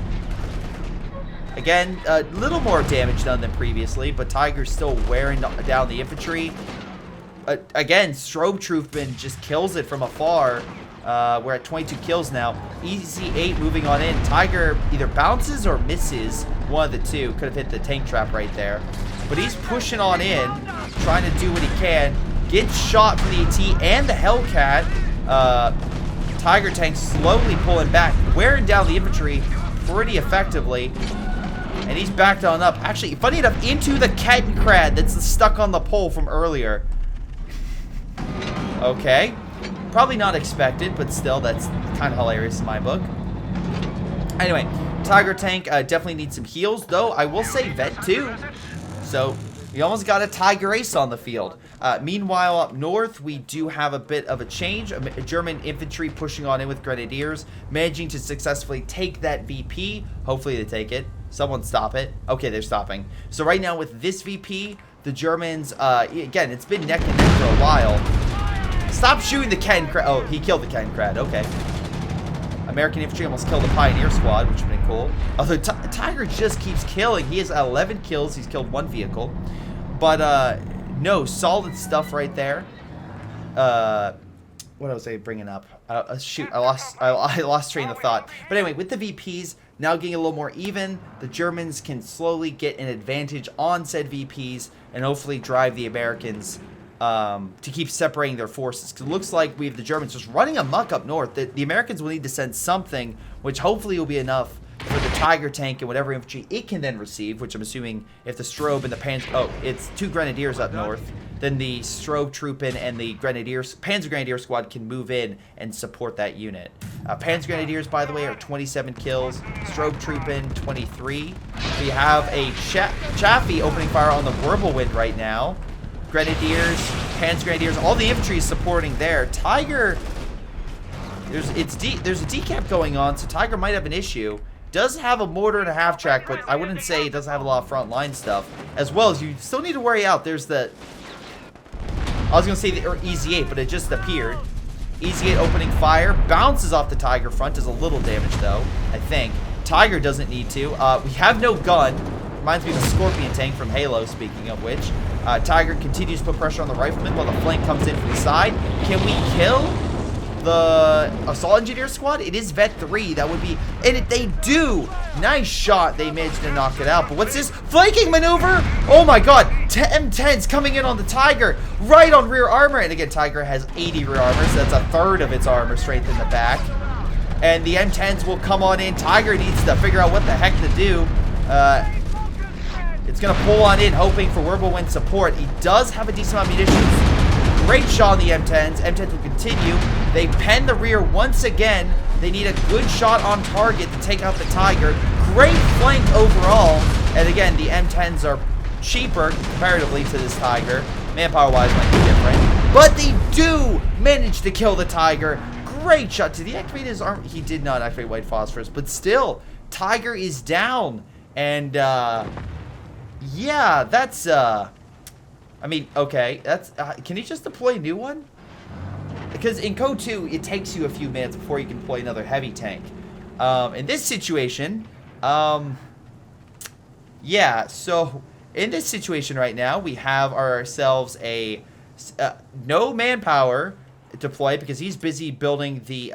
Again, a little more damage done than previously, but Tiger's still wearing down the infantry. Again, Strobe Troopman just kills it from afar. We're at 22 kills now. Easy 8 moving on in. Tiger either bounces or misses. One of the two. Could have hit the tank trap right there. But he's pushing on in, trying to do what he can. Gets shot from the AT and the Hellcat. Tiger tank slowly pulling back, wearing down the infantry pretty effectively. And he's backed on up. Actually, funny enough, into the Kettenkrad that's stuck on the pole from earlier. Okay. Probably not expected, but still, that's kind of hilarious in my book. Anyway, Tiger tank definitely needs some heals, though I will say Vet 2. So, we almost got a Tiger Ace on the field. Meanwhile, up north, we do have a bit of a change. German infantry pushing on in with Grenadiers, managing to successfully take that VP. Hopefully they take it. Someone stop it. Okay, they're stopping. So right now with this VP, the Germans, again, it's been neck and neck for a while. Stop shooting the Ken-Crad. Oh, he killed the Ken-Crad. Okay. American infantry almost killed the Pioneer squad, which would have been cool. Although Tiger just keeps killing. He has 11 kills. He's killed 1 vehicle. But, no, solid stuff right there. What was I bringing up? Shoot, I lost train of thought. But anyway, with the VPs now getting a little more even, the Germans can slowly get an advantage on said VPs and hopefully drive the Americans to keep separating their forces. 'Cause it looks like we have the Germans just running amok up north. The Americans will need to send something, which hopefully will be enough for the Tiger tank and whatever infantry it can then receive, which I'm assuming if the Strobe and the oh, it's 2 Grenadiers up north, then the Strobe Troopin and the Panzer Grenadier squad can move in and support that unit. Panzer Grenadiers, by the way, are 27 kills, Strobe Troopin 23. We have a Chaffee opening fire on the Whirlwind right now. Grenadiers, Panzer Grenadiers, all the infantry is supporting there. Tiger, there's a decap going on, so Tiger might have an issue. Does have a mortar and a half track, but I wouldn't say it doesn't have a lot of front line stuff. As well as you still need to worry out. There's the, I was gonna say the Easy 8, but it just appeared. Easy 8 opening fire, bounces off the Tiger front, does a little damage though, I think. Tiger doesn't need to. We have no gun. Reminds me of the Scorpion tank from Halo, speaking of which. Tiger continues to put pressure on the rifleman while the flank comes in from the side. Can we kill the Assault Engineer squad? It is Vet 3. That would be, and they do. Nice shot. They managed to knock it out. But what's this flanking maneuver? Oh my god. M10s coming in on the Tiger. Right on rear armor. And again, Tiger has 80 rear armor, so that's a third of its armor strength in the back. And the M10s will come on in. Tiger needs to figure out what the heck to do. It's going to pull on in, hoping for Whirlwind support. He does have a decent amount of munitions. Great shot on the M10s. M10s will continue. They pen the rear once again. They need a good shot on target to take out the Tiger. Great flank overall. And again, the M10s are cheaper comparatively to this Tiger. Manpower-wise might be different. But they do manage to kill the Tiger. Great shot. Did he activate his arm? He did not activate White Phosphorus. But still, Tiger is down. And, yeah, that's, I mean, okay, that's, can you just deploy a new one? Because in Code 2, it takes you a few minutes before you can deploy another heavy tank. In this situation, yeah, so in this situation right now, we have ourselves a, no manpower deployed because he's busy building the,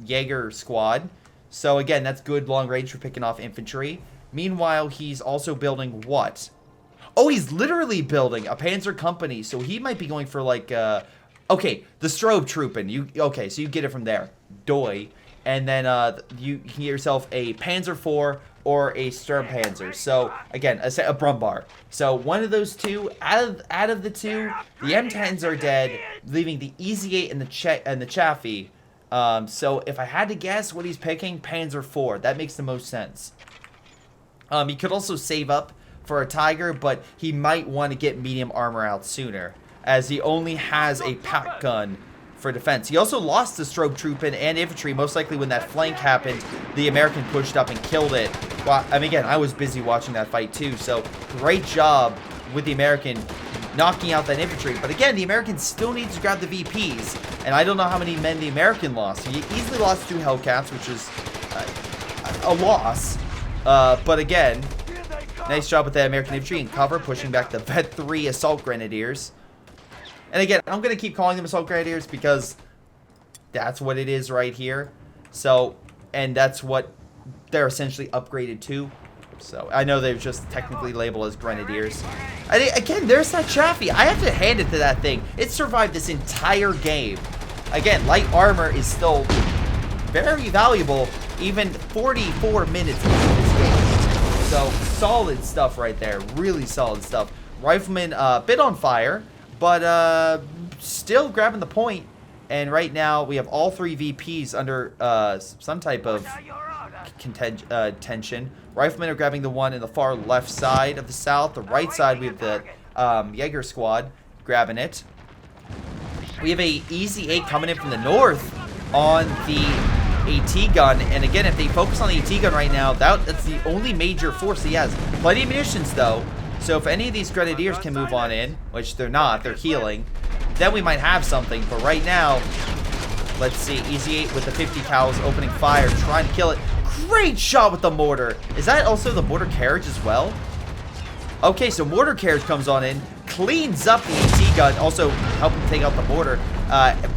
Jaeger squad. So again, that's good long range for picking off infantry. Meanwhile, he's also building what? Oh, he's literally building a Panzer company. So he might be going for like, okay, the Strobe Troopin. Okay, so you get it from there. Doi. And then you can get yourself a Panzer IV or a Sturmpanzer. So again, a Brumbar. So one of those two, out of the two, the M10s are dead, leaving the Easy 8 and the Chaffee. So if I had to guess what he's picking, Panzer IV. That makes the most sense. He could also save up for a Tiger, but he might want to get medium armor out sooner, as he only has a pack gun for defense. He also lost the Strobe Troopin and infantry, most likely when that flank happened, the American pushed up and killed it. Well, I mean, again, I was busy watching that fight too, so great job with the American knocking out that infantry. But again, the American still needs to grab the VPs, and I don't know how many men the American lost. He easily lost 2 Hellcats, which is a loss. But again, nice job with that American infantry in cover, pushing back the Vet 3 Assault Grenadiers. And again, I'm going to keep calling them Assault Grenadiers because that's what it is right here. So, and that's what they're essentially upgraded to. So, I know they're just technically labeled as Grenadiers. Again, there's that Chaffee. I have to hand it to that thing. It survived this entire game. Again, light armor is still very valuable, even 44 minutes into this game. So, solid stuff right there. Really solid stuff. Rifleman, bit on fire, but still grabbing the point. And right now, we have all 3 VPs under some type of tension. Riflemen are grabbing the one in the far left side of the south. The right side, we have the Jaeger squad grabbing it. We have a Easy 8 coming in from the north on the AT gun, and again, if they focus on the AT gun right now, that's the only major force he has. Plenty of munitions, though, so if any of these grenadiers can move on in, which they're not, they're healing, then we might have something. But right now, let's see, Easy 8 with the 50 cals opening fire, trying to kill it. Great shot with the mortar. Is that also the mortar carriage as well? Okay, so mortar carriage comes on in, cleans up the AT gun, also helping take out the mortar.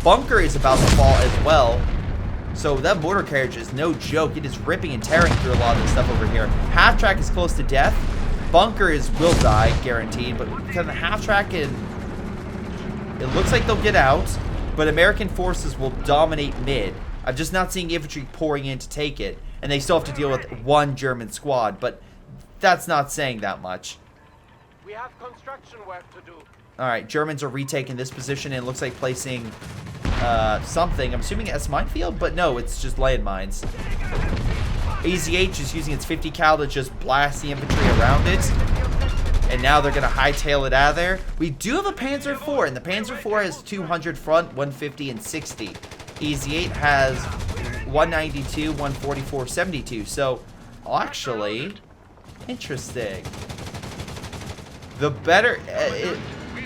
Bunker is about to fall as well. So that mortar carriage is no joke. It is ripping and tearing through a lot of this stuff over here. Half track is close to death. Bunker will die, guaranteed. But because the half track it looks like they'll get out, but American forces will dominate mid. I'm just not seeing infantry pouring in to take it, and they still have to deal with one German squad, but that's not saying that much. We have construction work to do. Alright, Germans are retaking this position, and it looks like placing something. I'm assuming S minefield, but no, it's just landmines. AZH is using its 50 cal to just blast the infantry around it. And now they're going to hightail it out of there. We do have a Panzer IV, and the Panzer IV has 200 front, 150, and 60. EZ8 has 192, 144, 72. So, actually, interesting. The better...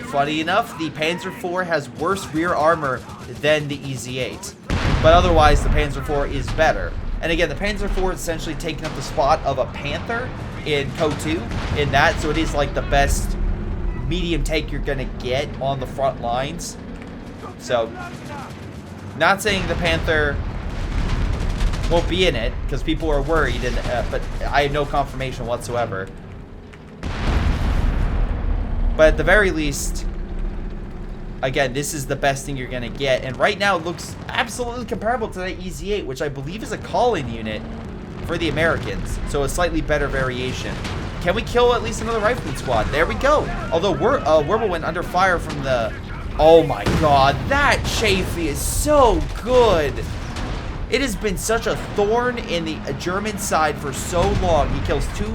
funny enough, the Panzer IV has worse rear armor than the EZ8. But otherwise, the Panzer IV is better. And again, the Panzer IV is essentially taking up the spot of a Panther in Code 2 in that, so it is like the best medium tank you're gonna get on the front lines. So, not saying the Panther won't be in it, because people are worried, and, but I have no confirmation whatsoever. But at the very least, again, this is the best thing you're going to get. And right now, it looks absolutely comparable to that EZ8, which I believe is a call-in unit for the Americans. So a slightly better variation. Can we kill at least another rifleman squad? There we go. Although Wehrmacht went under fire from the... Oh my god, that Chafee is so good. It has been such a thorn in the German side for so long. He kills 2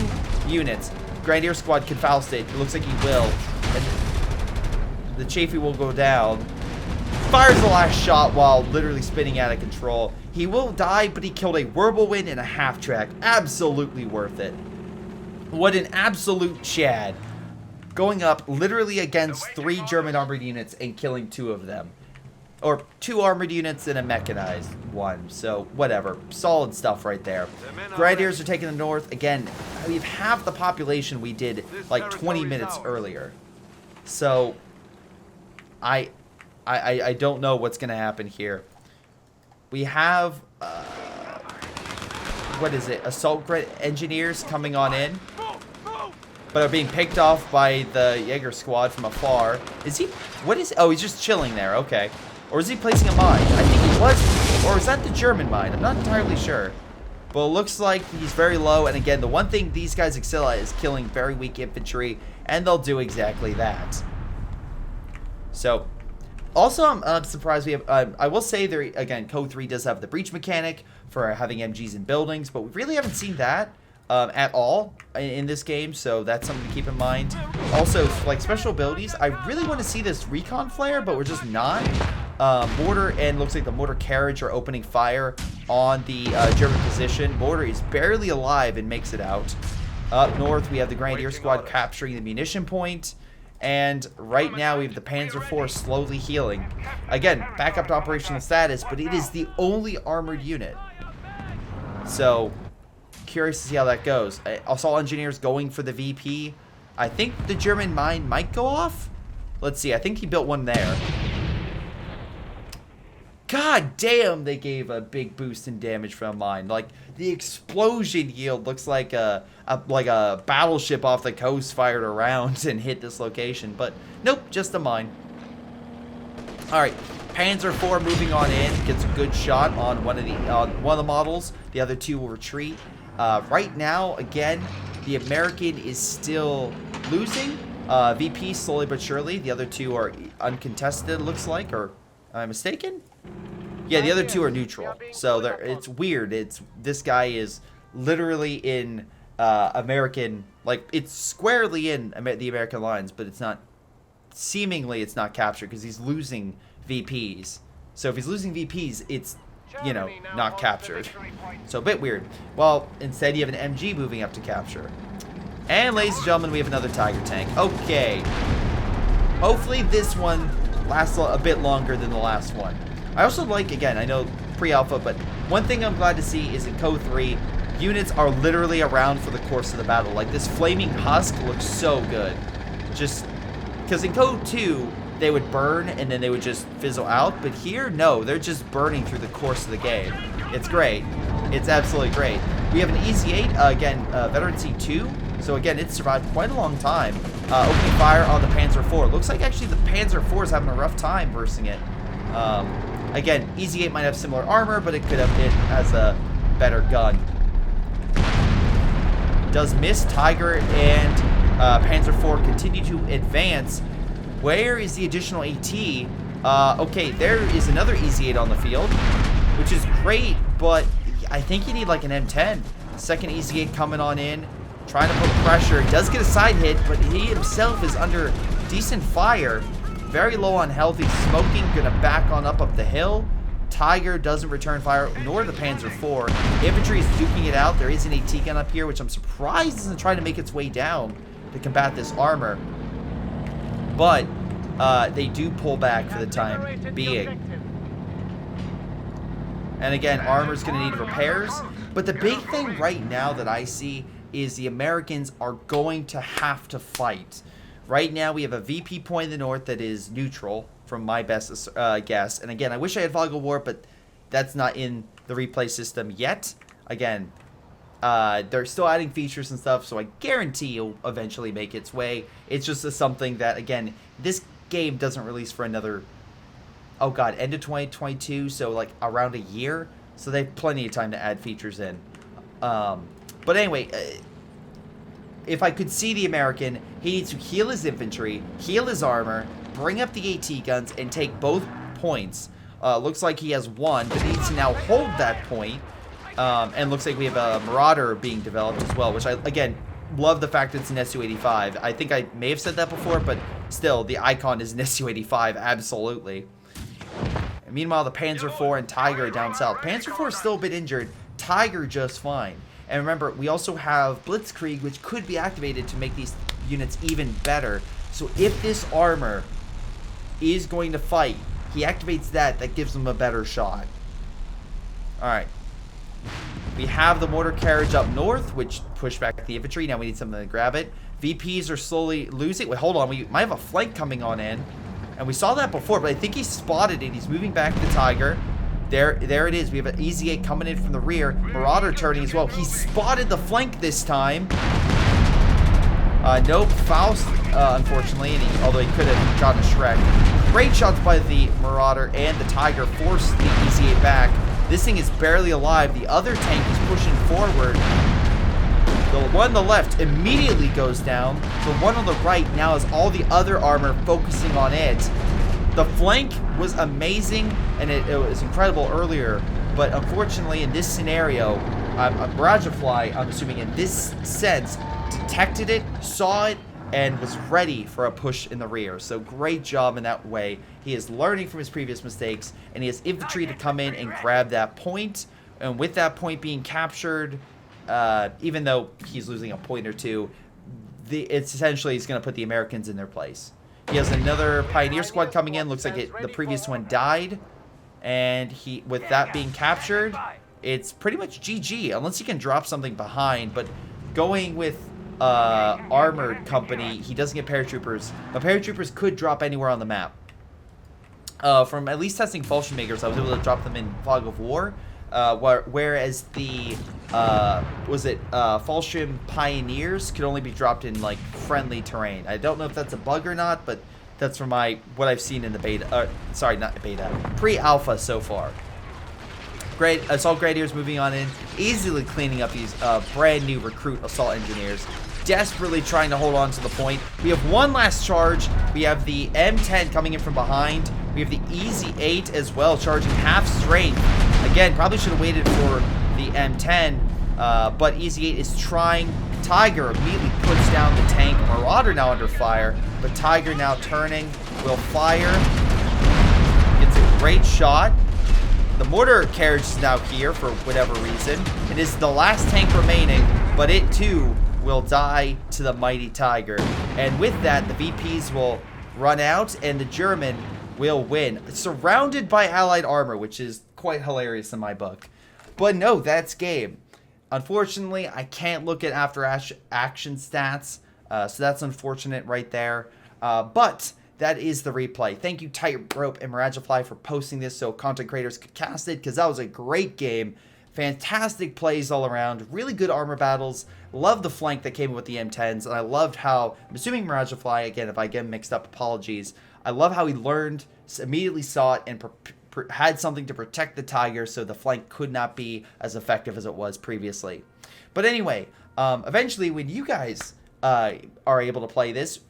units. Grenadier squad can foul state. It looks like he will. And the Chafee will go down. Fires the last shot while literally spinning out of control. He will die, but he killed a whirlwind and a half track. Absolutely worth it. What an absolute Chad. Going up literally against 3 German armored units and killing 2 of them. Or 2 armored units and a mechanized one. So, whatever. Solid stuff right there. Grenadiers are taking the north. Again, we have half the population we did like 20 minutes earlier. So, I don't know what's going to happen here. We have, what is it? Assault engineers coming on in. But are being picked off by the Jaeger squad from afar. Is he, what is, oh, he's just chilling there. Okay. Or is he placing a mine? I think he was, or is that the German mine? I'm not entirely sure. But it looks like he's very low. And again, the one thing these guys excel at is killing very weak infantry. And they'll do exactly that. So, also, I'm surprised we have, I will say there, again, Code 3 does have the breach mechanic for having MGs in buildings. But we really haven't seen that at all in this game. So that's something to keep in mind. Also, like special abilities, I really want to see this recon flare, but we're just not. Mortar and looks like the mortar carriage are opening fire on the German position. Mortar is barely alive and makes it out. Up north, we have the Grenadier squad capturing the munition point. And right now, we have the Panzer IV slowly healing. Again, back up to operational status, but it is the only armored unit. So, curious to see how that goes. I saw engineers going for the VP. I think the German mine might go off. Let's see, I think he built one there. God damn, they gave a big boost in damage from mine. Like, the explosion yield looks like a battleship off the coast fired around and hit this location. But, nope, just a mine. Alright, Panzer IV moving on in. Gets a good shot on one of the models. The other 2 will retreat. Right now, again, the American is still losing. VP slowly but surely. The other 2 are uncontested, it looks like. Or, am I mistaken? Yeah, the other 2 are neutral. So it's weird. This guy is literally in American, like, it's squarely in the American lines, but it's not, seemingly it's not captured because he's losing VPs. So if he's losing VPs, it's you know, not captured. So a bit weird. Well, instead you have an MG moving up to capture. And ladies and gentlemen, we have another Tiger tank. Okay. Hopefully this one lasts a bit longer than the last one. I also like, again, I know pre-alpha, but one thing I'm glad to see is in Code 3, units are literally around for the course of the battle. Like this flaming husk looks so good. Just because in Code 2, they would burn and then they would just fizzle out. But here, no, they're just burning through the course of the game. It's great. It's absolutely great. We have an EZ-8, again, Veteran C2. So again, it survived quite a long time. Opening fire on the Panzer IV. Looks like actually the Panzer IV is having a rough time versing it. Again, EZ-8 might have similar armor, but it could have it as a better gun. Does miss. Tiger and Panzer IV continue to advance. Where is the additional AT? Okay, there is another EZ-8 on the field, which is great, but I think you need like an M10. Second EZ-8 coming on in, trying to put pressure. He does get a side hit, but he himself is under decent fire. Very low on health. He's smoking, gonna back on up the hill. Tiger doesn't return fire, nor the Panzer IV. Infantry is duking it out. There is an AT gun up here, which I'm surprised isn't trying to make its way down to combat this armor. But they do pull back for the time being. And again, armor's going to need repairs. But the big thing right now that I see is the Americans are going to have to fight. Right now, we have a VP point in the north that is neutral, from my best guess. And again, I wish I had Fog of War, but that's not in the replay system yet. Again, they're still adding features and stuff, so I guarantee it'll eventually make its way. It's just something that, again, this game doesn't release for another, oh god, end of 2022, so like around a year. So they have plenty of time to add features in. But anyway, if I could see the American, he needs to heal his infantry, heal his armor, bring up the AT guns, and take both points. Looks like he has one, but he needs to now hold that point. And looks like we have a Marauder being developed as well, which I, again, love the fact that it's an Su-85. I think I may have said that before, but still, the icon is an Su-85, absolutely. And meanwhile, the Panzer IV and Tiger are down south. Panzer IV is still a bit injured, Tiger just fine. And remember, we also have Blitzkrieg, which could be activated to make these units even better. So if this armor is going to fight, he activates that, that gives him a better shot. Alright. We have the mortar carriage up north, which pushed back the infantry. Now we need something to grab it. VPs are slowly losing. Wait, hold on. We might have a flank coming on in. And we saw that before, but I think he spotted it. He's moving back the Tiger. There it is. We have an EZ-8 coming in from the rear. Marauder turning as well. He spotted the flank this time. Nope. Faust, unfortunately, and although he could have gotten a Shrek. Great shots by the Marauder, and the Tiger forced the EZ-8 back. This thing is barely alive. The other tank is pushing forward. The one on the left immediately goes down. The one on the right now has all the other armor focusing on it. The flank was amazing, and it was incredible earlier. But unfortunately, in this scenario, Miragefla, I'm assuming in this sense, detected it, saw it, and was ready for a push in the rear. So great job in that way. He is learning from his previous mistakes, and he has infantry to come in and grab that point. And with that point being captured, even though he's losing a point or two, it's essentially he's going to put the Americans in their place. He has another Pioneer squad coming in. Looks like the previous one died. And with that being captured, it's pretty much GG, unless he can drop something behind. But going with armored company, he doesn't get paratroopers, but paratroopers could drop anywhere on the map. From at least testing Fallschirmjägers, I was able to drop them in Fog of War, whereas the Fallschirm Pioneers could only be dropped in like friendly terrain. I don't know if that's a bug or not, but that's from what I've seen in the beta. Sorry, not beta, pre-alpha so far. Great, assault grenadiers moving on in, easily cleaning up these brand new recruit assault engineers, desperately trying to hold on to the point. We have one last charge. We have the M10 coming in from behind. We have the EZ-8 as well, charging half strength. Again, probably should have waited for the M10, but EZ-8 is trying. Tiger immediately puts down the tank. Marauder now under fire, but Tiger now turning, will fire. Gets a great shot. The mortar carriage is now here for whatever reason. It is the last tank remaining, but it too will die to the mighty tiger. And with that, the VPs will run out and the German will win. Surrounded by allied armor, which is quite hilarious in my book. But no, that's game. Unfortunately, I can't look at after action stats, so that's unfortunate right there. But that is the replay. Thank you, Tightrope and Miragefla, for posting this so content creators could cast it, because that was a great game. Fantastic plays all around. Really good armor battles. Love the flank that came with the M10s, and I loved how, I'm assuming Miragefla, again, if I get mixed up, apologies. I love how he learned, immediately saw it, and had something to protect the tiger so the flank could not be as effective as it was previously. But anyway, eventually when you guys are able to play this,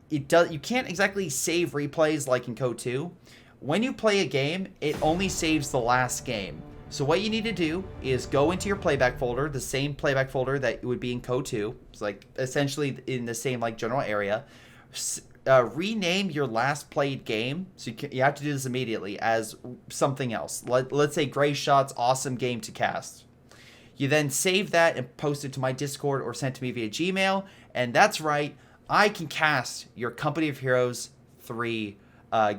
you can't exactly save replays like in Code 2. When you play a game, it only saves the last game. So what you need to do is go into your playback folder, the same playback folder that would be in Code 2. It's like essentially in the same like general area. Rename your last played game, so you have to do this immediately, as something else. Let's say Greyshot's awesome game to cast. You then save that and post it to my Discord or send it to me via Gmail, and that's right, I can cast your Company of Heroes 3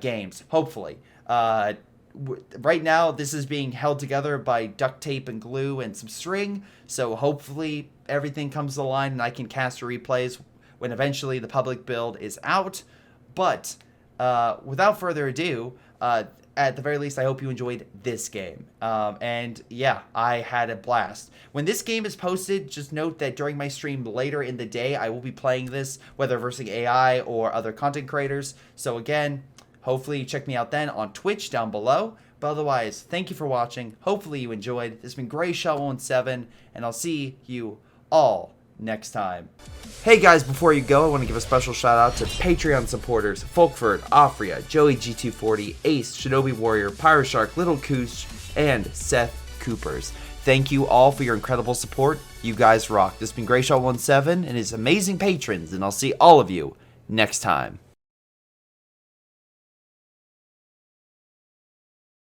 games, hopefully. Right now, this is being held together by duct tape and glue and some string, so hopefully everything comes to the line and I can cast your replays when eventually the public build is out. But without further ado, at the very least, I hope you enjoyed this game. And yeah, I had a blast. When this game is posted, just note that during my stream later in the day, I will be playing this, whether versus AI or other content creators. So again, hopefully you check me out then on Twitch down below. But otherwise, thank you for watching. Hopefully you enjoyed. This has been greyshot17, and I'll see you all next time. Hey guys, before you go, I want to give a special shout out to Patreon supporters Folkvard, Aphyria, Joey G240, Ace, ShinobiWarrior, Pyroshark, Little Koosh, and Seth Kuipers. Thank you all for your incredible support. You guys rock. This has been greyshot17 and his amazing patrons, and I'll see all of you next time.